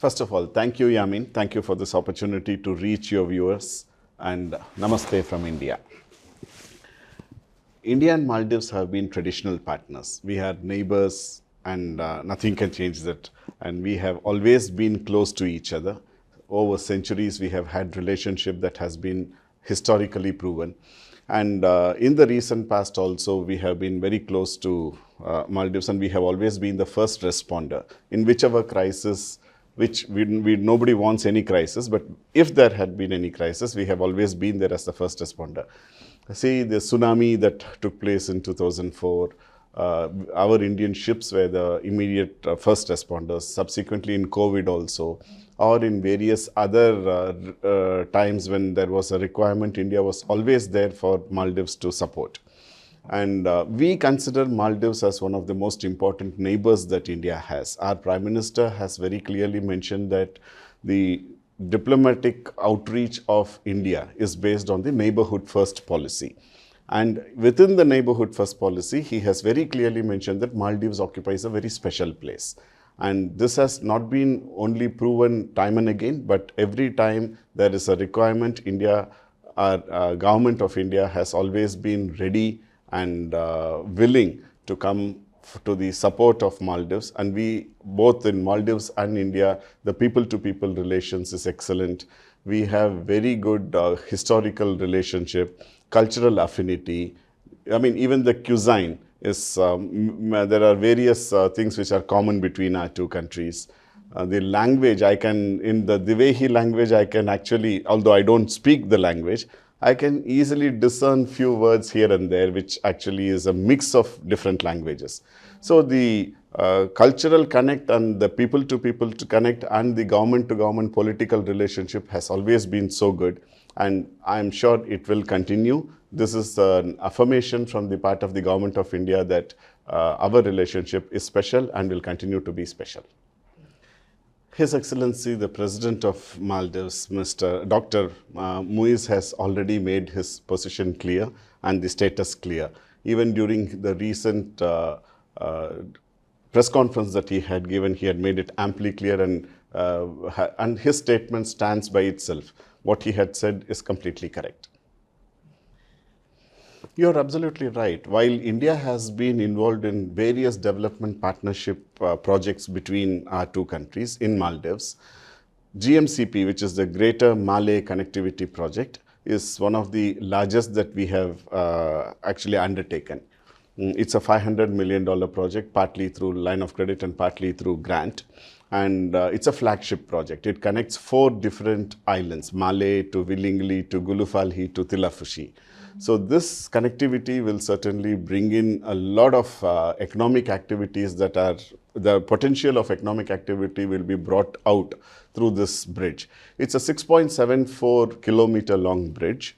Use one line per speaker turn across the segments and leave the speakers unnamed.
First of all, thank you, Yamin. Thank you for this opportunity to reach your viewers, and namaste from India. India and Maldives have been traditional partners. We are neighbors, and nothing can change that. And we have always been close to each other. Over centuries, we have had relationship that has been historically proven. And in the recent past also, we have been very close to Maldives, and we have always been the first responder in whichever crisis, which nobody wants any crisis, but if there had been any crisis, we have always been there as the first responder. See, the tsunami that took place in 2004, our Indian ships were the immediate first responders, subsequently in COVID also, or in various other times when there was a requirement, India was always there for Maldives to support. And we consider Maldives as one of the most important neighbors that India has. Our Prime Minister has very clearly mentioned that the diplomatic outreach of India is based on the neighborhood first policy. And within the neighborhood first policy, he has very clearly mentioned that Maldives occupies a very special place. And this has not been only proven time and again, but every time there is a requirement, our government of India has always been ready and willing to come to the support of Maldives. And we, both in Maldives and India, the people-to-people relations is excellent. We have very good historical relationship, cultural affinity. I mean, even the cuisine is, there are various things which are common between our two countries. The language, in the Divehi language, I can actually, although I don't speak the language, I can easily discern few words here and there, which actually is a mix of different languages. So the cultural connect and the people-to-people to connect and the government-to-government political relationship has always been so good. And I'm sure it will continue. This is an affirmation from the part of the government of India that our relationship is special and will continue to be special. His Excellency, the President of Maldives, Dr. Muiz has already made his position clear and the status clear. Even during the recent press conference that he had given, he had made it amply clear, and his statement stands by itself. What he had said is completely correct. You're absolutely right. While India has been involved in various development partnership projects between our two countries in Maldives, GMCP, which is the Greater Malay Connectivity Project, is one of the largest that we have actually undertaken. It's a $500 million project, partly through line of credit and partly through grant. And it's a flagship project. It connects 4 different islands, Malé to Willingli to Gulufalhi to Tilafushi. So this connectivity will certainly bring in a lot of economic activities that are, the potential of economic activity will be brought out through this bridge. It's a 6.74 kilometer long bridge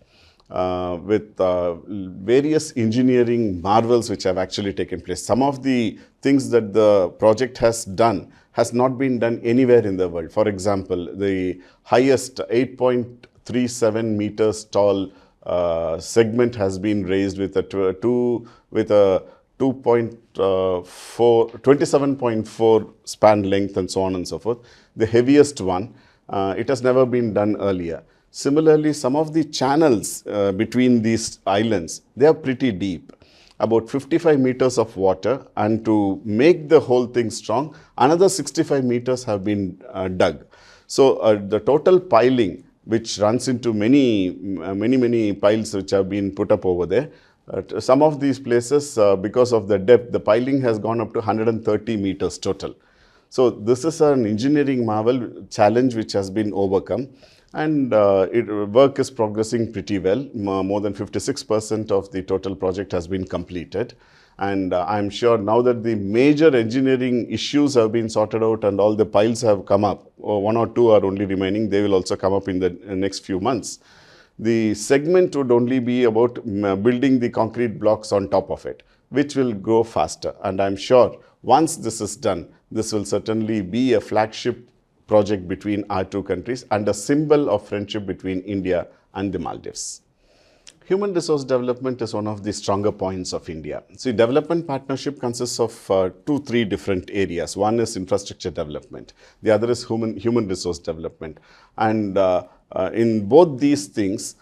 with various engineering marvels which have actually taken place. Some of the things that the project has done has not been done anywhere in the world. For example, the highest 8.37 meters tall segment has been raised with a 27.4 span length and so on and so forth. The heaviest one, it has never been done earlier. Similarly, some of the channels between these islands, they are pretty deep, about 55 meters of water, and to make the whole thing strong, another 65 meters have been dug. So the total piling, which runs into many piles which have been put up over there. Some of these places, because of the depth, the piling has gone up to 130 meters total. So this is an engineering marvel challenge which has been overcome, and work is progressing pretty well. More than 56% of the total project has been completed. And I'm sure now that the major engineering issues have been sorted out and all the piles have come up, or 1 or 2 are only remaining, they will also come up in the next few months. The segment would only be about building the concrete blocks on top of it, which will go faster. And I'm sure once this is done, this will certainly be a flagship project between our two countries and a symbol of friendship between India and the Maldives. Human resource development is one of the stronger points of India. See, development partnership consists of 3 different areas. One is infrastructure development. The other is human resource development. And in both these things,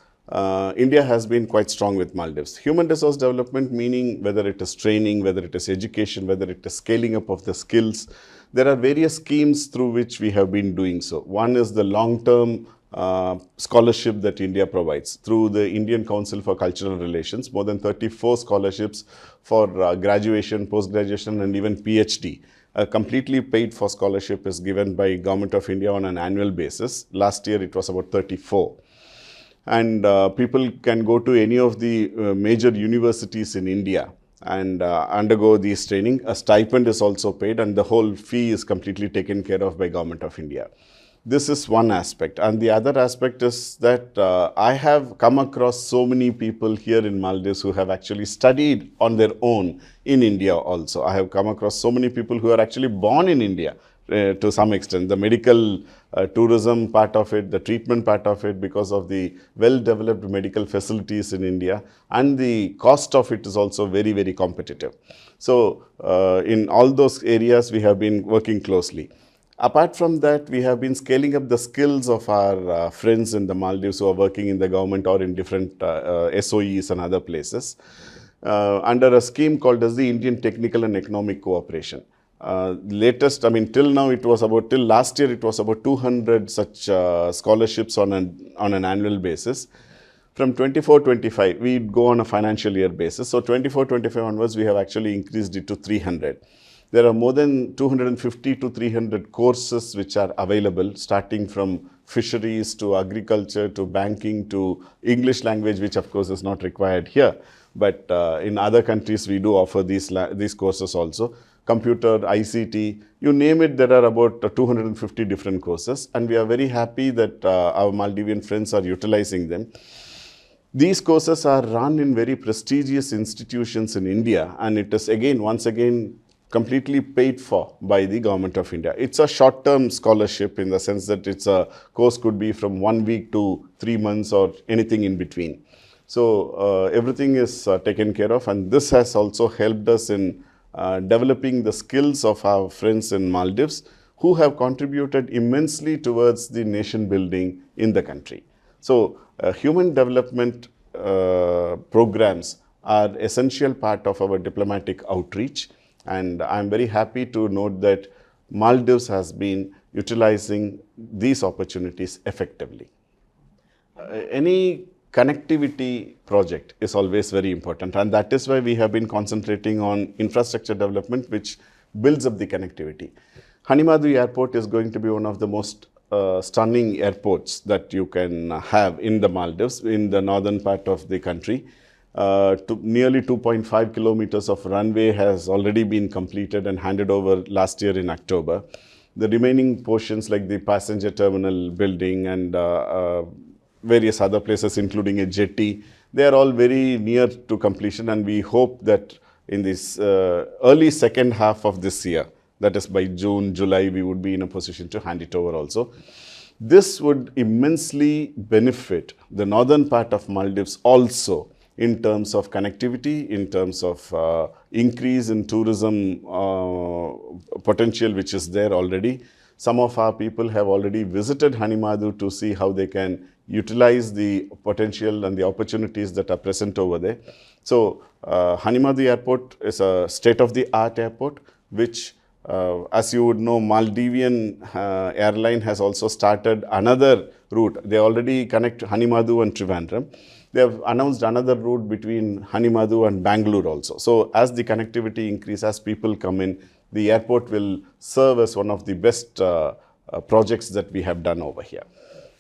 India has been quite strong with Maldives. Human resource development meaning whether it is training, whether it is education, whether it is scaling up of the skills. There are various schemes through which we have been doing so. One is the long-term scholarship that India provides through the Indian Council for Cultural Relations. More than 34 scholarships for graduation, post-graduation and even PhD. A completely paid for scholarship is given by Government of India on an annual basis. Last year it was about 34. And people can go to any of the major universities in India and undergo these training. A stipend is also paid and the whole fee is completely taken care of by Government of India. This is one aspect. And the other aspect is that I have come across so many people here in Maldives who have actually studied on their own in India also. I have come across so many people who are actually born in India to some extent. The medical tourism part of it, the treatment part of it, because of the well-developed medical facilities in India, and the cost of it is also very, very competitive. So in all those areas, we have been working closely. Apart from that, we have been scaling up the skills of our friends in the Maldives who are working in the government or in different SOEs and other places under a scheme called as the Indian Technical and Economic Cooperation. Latest, I mean, till now it was about, till last year it was about 200 such scholarships on an annual basis. From 24-25, we go on a financial year basis. So 24-25 onwards, we have actually increased it to 300. There are more than 250 to 300 courses which are available, starting from fisheries to agriculture to banking to English language, which of course is not required here. But in other countries, we do offer these courses also. Computer, ICT, you name it, there are about 250 different courses. And we are very happy that our Maldivian friends are utilizing them. These courses are run in very prestigious institutions in India. And it is once again, completely paid for by the Government of India. It's a short-term scholarship in the sense that it's a course could be from 1 week to 3 months or anything in between. So everything is taken care of, and this has also helped us in developing the skills of our friends in Maldives who have contributed immensely towards the nation building in the country. So human development programs are essential part of our diplomatic outreach. And I'm very happy to note that Maldives has been utilizing these opportunities effectively. Any connectivity project is always very important, and that is why we have been concentrating on infrastructure development, which builds up the connectivity. Hanimadu Airport is going to be one of the most stunning airports that you can have in the Maldives, in the northern part of the country. Nearly 2.5 kilometers of runway has already been completed and handed over last year in October. The remaining portions like the passenger terminal building and various other places including a jetty, they are all very near to completion, and we hope that in this early second half of this year, that is by June, July, we would be in a position to hand it over also. This would immensely benefit the northern part of Maldives also, in terms of connectivity, in terms of increase in tourism potential which is there already. Some of our people have already visited Hanimadu to see how they can utilize the potential and the opportunities that are present over there. So Hanimadu Airport is a state-of-the-art airport, which as you would know, Maldivian airline has also started another route. They already connect Hanimadu and Trivandrum. They have announced another route between Hanimadu and Bangalore also. So as the connectivity increases, as people come in, the airport will serve as one of the best projects that we have done over here.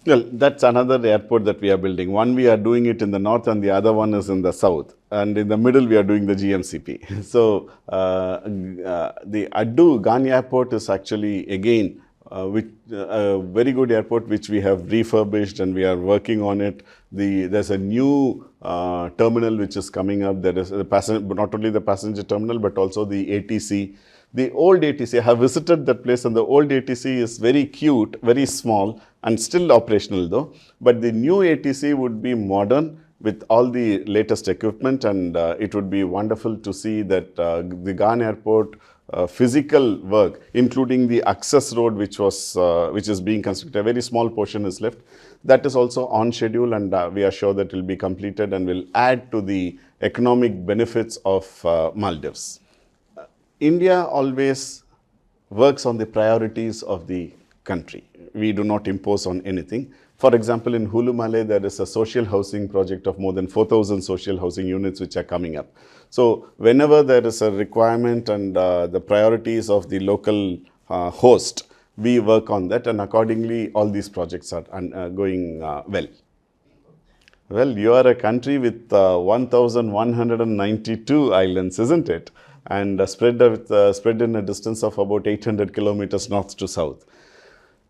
Well, that's another airport that we are building. One we are doing it in the north and the other one is in the south. And in the middle we are doing the GMCP. So the Addu Gani Airport is actually again a very good airport which we have refurbished and we are working on it. There's a new terminal which is coming up. There is not only the passenger terminal but also the ATC. The old ATC, I have visited that place, and the old ATC is very cute, very small and still operational though. But the new ATC would be modern. with all the latest equipment, and it would be wonderful to see that the Ghan airport physical work, including the access road which is being constructed, a very small portion is left. That is also on schedule, and we are sure that it will be completed and will add to the economic benefits of Maldives. India always works on the priorities of the country. We do not impose on anything. For example, in Hulu Malay, there is a social housing project of more than 4,000 social housing units which are coming up. So whenever there is a requirement and the priorities of the local host, we work on that, and accordingly all these projects are going well. Well, you are a country with 1,192 islands, isn't it? And spread in a distance of about 800 kilometers north to south.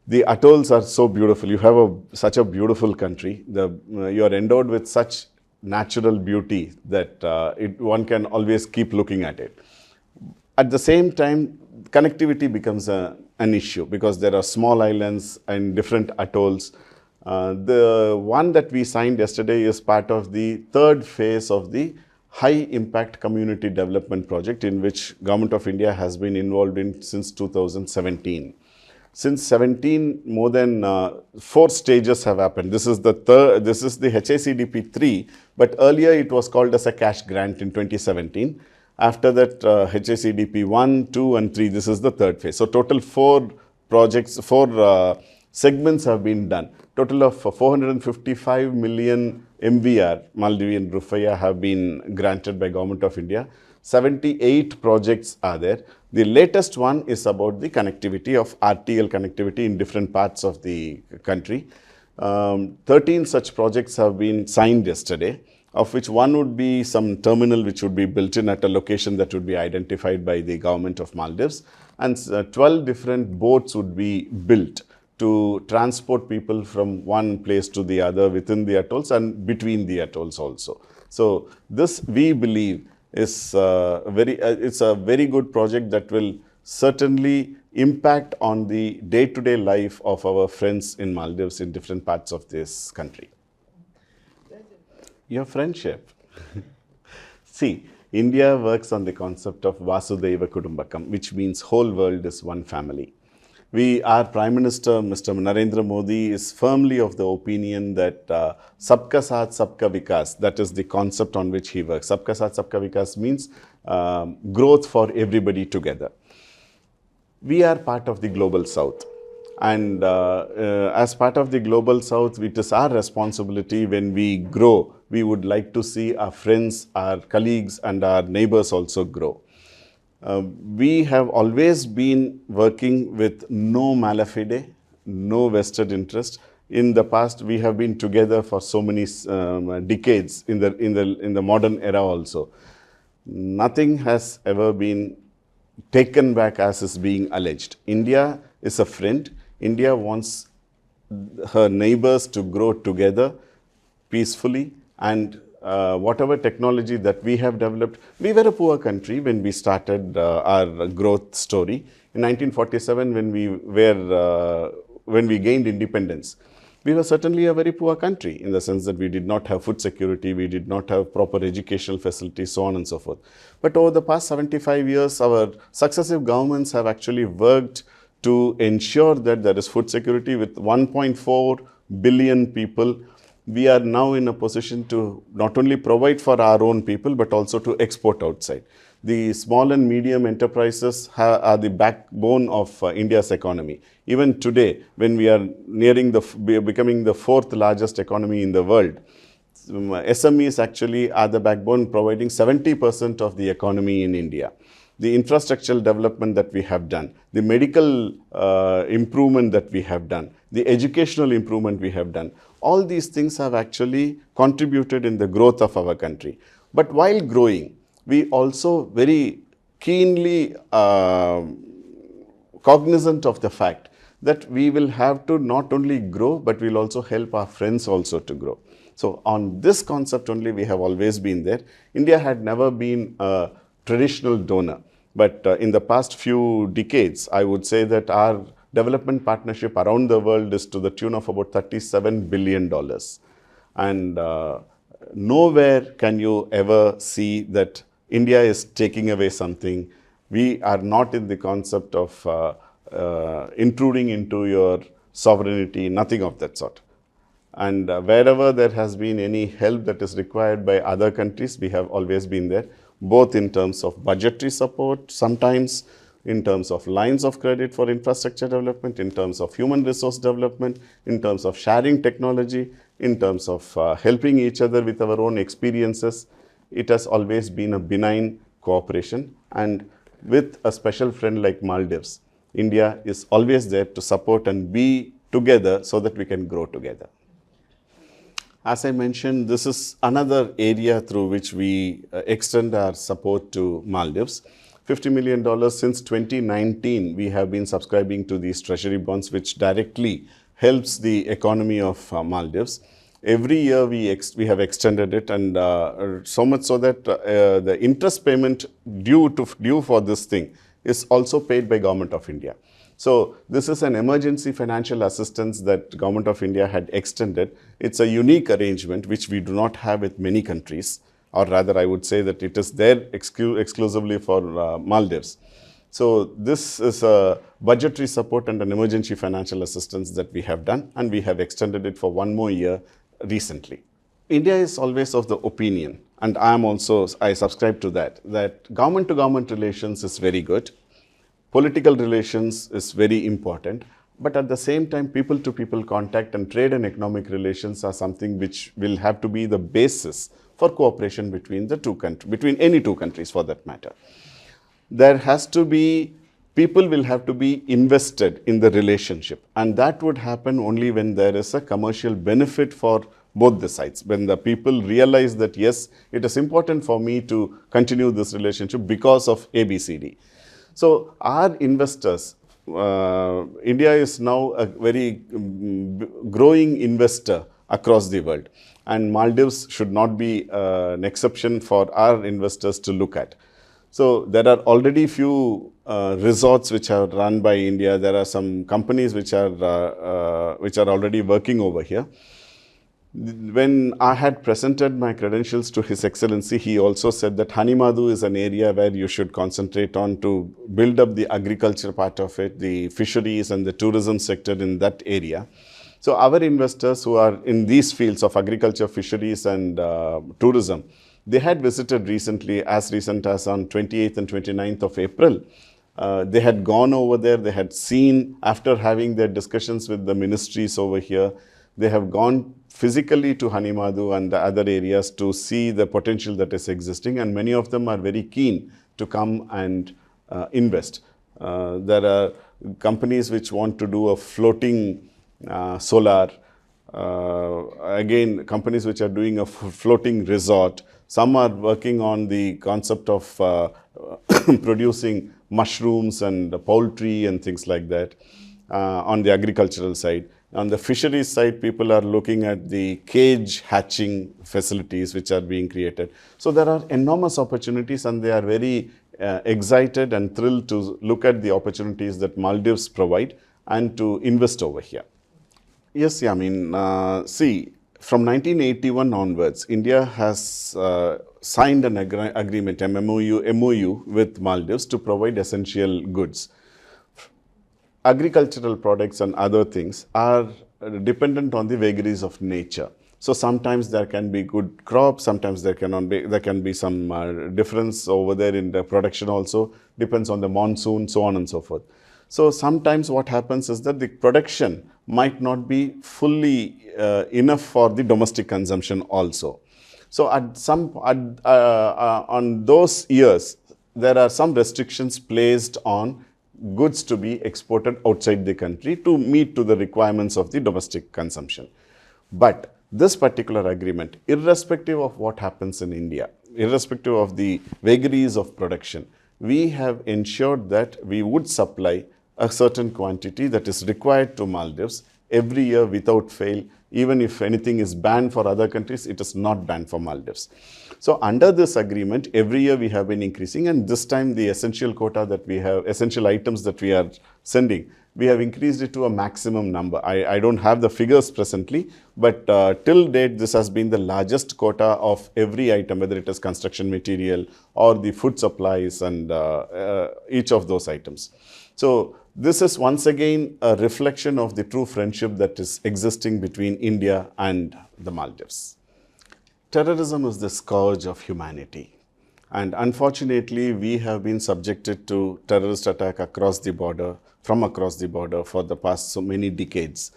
The atolls are so beautiful. You have such a beautiful country. You are endowed with such natural beauty that one can always keep looking at it. At the same time, connectivity becomes an issue because there are small islands and different atolls. The one that we signed yesterday is part of the third phase of the high impact community development project, in which Government of India has been involved in since 2017. Since 17, more than 4 stages have happened. This is the HACDP 3, but earlier it was called as a cash grant in 2017. After that, HACDP 1, 2 and 3, this is the third phase. So total 4 projects, 4 segments have been done. Total of 455 million MVR, Maldivian Rupiah, have been granted by Government of India. 78 projects are there. The latest one is about the connectivity of RTL connectivity in different parts of the country. 13 such projects have been signed yesterday, of which one would be some terminal which would be built in at a location that would be identified by the government of Maldives, and 12 different boats would be built to transport people from one place to the other within the atolls and between the atolls also. So this, we believe, is it's a very good project that will certainly impact on the day-to-day life of our friends in Maldives in different parts of this country. Your friendship. See, India works on the concept of Vasudhaiva Kudumbakam, which means whole world is one family. Our Prime Minister, Mr. Narendra Modi, is firmly of the opinion that Sabka Saath, Sabka Vikas, that is the concept on which he works. Sabka Saath, Sabka Vikas means growth for everybody together. We are part of the Global South. And as part of the Global South, it is our responsibility when we grow. We would like to see our friends, our colleagues, and our neighbors also grow. We have always been working with no malafide, no vested interest. In the past, we have been together for so many decades in the modern era also. Nothing has ever been taken back as is being alleged. India is a friend. India wants her neighbors to grow together peacefully, and whatever technology that we have developed. We were a poor country when we started our growth story. In 1947, when we gained independence, we were certainly a very poor country in the sense that we did not have food security, we did not have proper educational facilities, so on and so forth. But over the past 75 years, our successive governments have actually worked to ensure that there is food security. With 1.4 billion people, we are now in a position to not only provide for our own people, but also to export outside. The small and medium enterprises are the backbone of India's economy. Even today, when we are becoming the 4th largest economy in the world, SMEs actually are the backbone, providing 70% of the economy in India. The infrastructural development that we have done, the medical improvement that we have done, the educational improvement we have done, all these things have actually contributed in the growth of our country. But while growing, we also very keenly cognizant of the fact that we will have to not only grow, but we'll also help our friends also to grow. So on this concept only, we have always been there. India had never been a traditional donor, but in the past few decades, I would say that our development partnership around the world is to the tune of about $37 billion. And nowhere can you ever see that India is taking away something. We are not in the concept of intruding into your sovereignty, nothing of that sort. And wherever there has been any help that is required by other countries, we have always been there, both in terms of budgetary support, sometimes in terms of lines of credit for infrastructure development, in terms of human resource development, in terms of sharing technology, in terms of helping each other with our own experiences. It has always been a benign cooperation. And with a special friend like Maldives, India is always there to support and be together so that we can grow together. As I mentioned, this is another area through which we extend our support to Maldives. $50 million since 2019, we have been subscribing to these treasury bonds, which directly helps the economy of Maldives. Every year we have extended it, and so much so that the interest payment due for this thing is also paid by Government of India. So this is an emergency financial assistance that Government of India had extended. It's a unique arrangement which we do not have with many countries, or rather I would say that it is there exclusively for Maldives. So this is a budgetary support and an emergency financial assistance that we have done, and we have extended it for one more year recently. India is always of the opinion, and I subscribe to that government to government relations is very good. Political relations is very important, but at the same time, people to people contact and trade and economic relations are something which will have to be the basis for cooperation between the two countries, between any two countries for that matter. There has to be, people will have to be invested in the relationship, and that would happen only when there is a commercial benefit for both the sides. When the people realize that yes, it is important for me to continue this relationship because of ABCD. So our investors, India is now a very growing investor across the world, and Maldives should not be an exception for our investors to look at. So there are already few resorts which are run by India. There are some companies which are already working over here. When I had presented my credentials to His Excellency, he also said that Hanimadu is an area where you should concentrate on to build up the agriculture part of it, the fisheries and the tourism sector in that area. So our investors who are in these fields of agriculture, fisheries and tourism, they had visited recently, as recent as on 28th and 29th of April. They had gone over there, they had seen, after having their discussions with the ministries over here, they have gone physically to Hanimadu and the other areas to see the potential that is existing, and many of them are very keen to come and invest. There are companies which want to do a floating solar, again companies which are doing a floating resort. Some are working on the concept of producing mushrooms and poultry and things like that on the agricultural side. On the fisheries side, people are looking at the cage hatching facilities which are being created. So there are enormous opportunities, and they are very excited and thrilled to look at the opportunities that Maldives provide and to invest over here. Yes, I mean, see, from 1981 onwards, India has signed an agreement, MOU with Maldives to provide essential goods. Agricultural products and other things are dependent on the vagaries of nature. So sometimes there can be good crops, sometimes there can be some difference over there in the production also, depends on the monsoon, so on and so forth. So sometimes what happens is that the production might not be fully enough for the domestic consumption also. So on those years, there are some restrictions placed on goods to be exported outside the country to meet to the requirements of the domestic consumption. But this particular agreement, irrespective of what happens in India, irrespective of the vagaries of production, we have ensured that we would supply a certain quantity that is required to Maldives every year without fail. Even if anything is banned for other countries, it is not banned for Maldives. So under this agreement, every year we have been increasing, and this time the essential quota that we have, essential items that we are sending, we have increased it to a maximum number. I don't have the figures presently, but till date, this has been the largest quota of every item, whether it is construction material or the food supplies and each of those items. So this is once again a reflection of the true friendship that is existing between India and the Maldives. Terrorism is the scourge of humanity. And unfortunately, we have been subjected to terrorist attack across the border, from across the border for the past so many decades.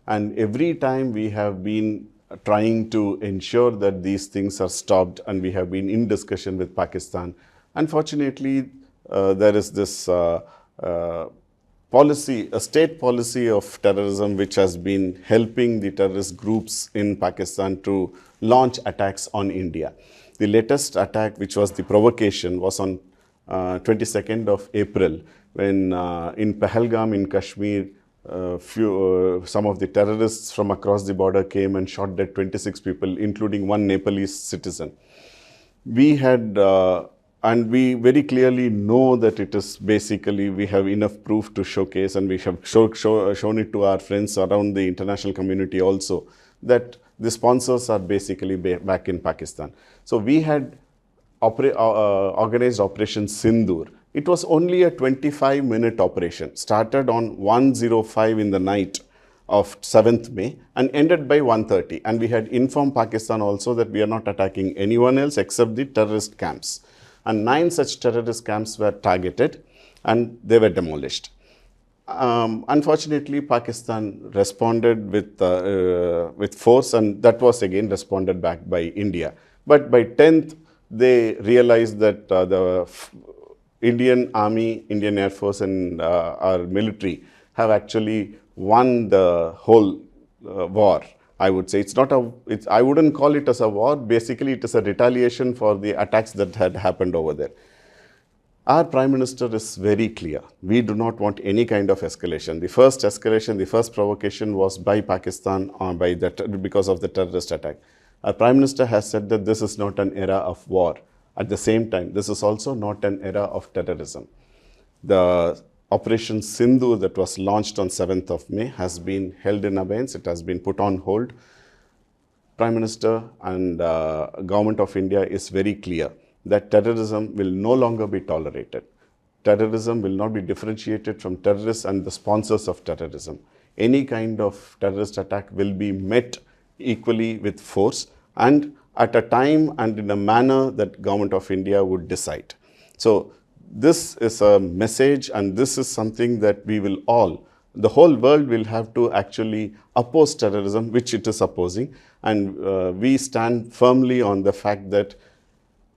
And every time we have been trying to ensure that these things are stopped, and we have been in discussion with Pakistan. Unfortunately, there is this policy, a state policy of terrorism, which has been helping the terrorist groups in Pakistan to launch attacks on India. The latest attack, which was the provocation, was on 22nd of April, when in Pahalgam in Kashmir, some of the terrorists from across the border came and shot dead 26 people, including one Nepalese citizen. We had, and we very clearly know that it is basically, we have enough proof to showcase, and we have shown it to our friends around the international community also, that the sponsors are basically back in Pakistan. So we had organized Operation Sindoor. It was only a 25-minute operation, started on 1:05 in the night of 7th May and ended by 1:30. And we had informed Pakistan also that we are not attacking anyone else except the terrorist camps. And 9 such terrorist camps were targeted and they were demolished. Unfortunately, Pakistan responded with force, and that was again responded back by India. But by 10th, they realized that the Indian Army, Indian Air Force and our military have actually won the whole war. I would say I wouldn't call it as a war. Basically, it is a retaliation for the attacks that had happened over there. Our Prime Minister is very clear. We do not want any kind of escalation. The first escalation, the first provocation was by Pakistan because of the terrorist attack. Our Prime Minister has said that this is not an era of war. At the same time, this is also not an era of terrorism. The Operation Sindoor that was launched on 7th of May has been held in abeyance. It has been put on hold. Prime Minister and Government of India is very clear that terrorism will no longer be tolerated. Terrorism will not be differentiated from terrorists and the sponsors of terrorism. Any kind of terrorist attack will be met equally with force and at a time and in a manner that Government of India would decide. So this is a message, and this is something that we will the whole world will have to actually oppose terrorism, which it is opposing. And we stand firmly on the fact that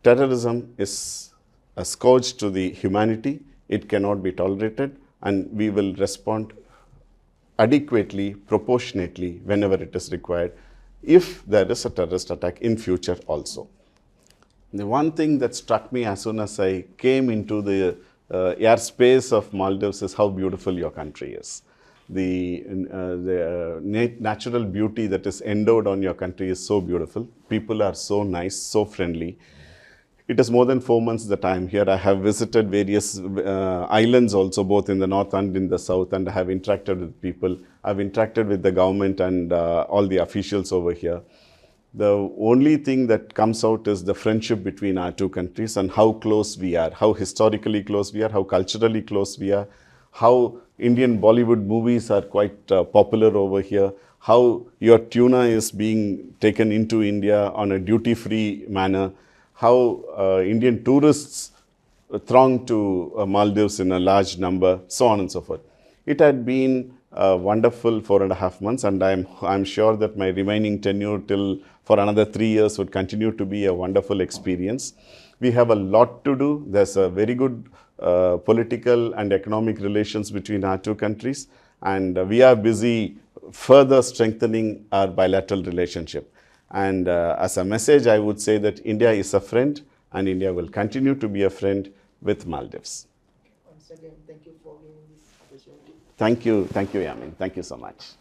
terrorism is a scourge to the humanity. It cannot be tolerated, and we will respond adequately, proportionately, whenever it is required, if there is a terrorist attack in future also. The one thing that struck me as soon as I came into the airspace of Maldives is how beautiful your country is. The natural beauty that is endowed on your country is so beautiful. People are so nice, so friendly. It is more than 4 months that I am here. I have visited various islands also, both in the north and in the south, and I have interacted with people. I have interacted with the government and all the officials over here. The only thing that comes out is the friendship between our two countries and how close we are, how historically close we are, how culturally close we are, how Indian Bollywood movies are quite popular over here, how your tuna is being taken into India on a duty-free manner, how Indian tourists throng to Maldives in a large number, so on and so forth. It had been a wonderful 4.5 months, and I'm sure that my remaining tenure for another 3 years would continue to be a wonderful experience. We have a lot to do. There's a very good political and economic relations between our two countries, and we are busy further strengthening our bilateral relationship. And as a message, I would say that India is a friend, and India will continue to be a friend with Maldives.
Once again, thank you for giving this opportunity.
Thank you, Yamin. Thank you so much.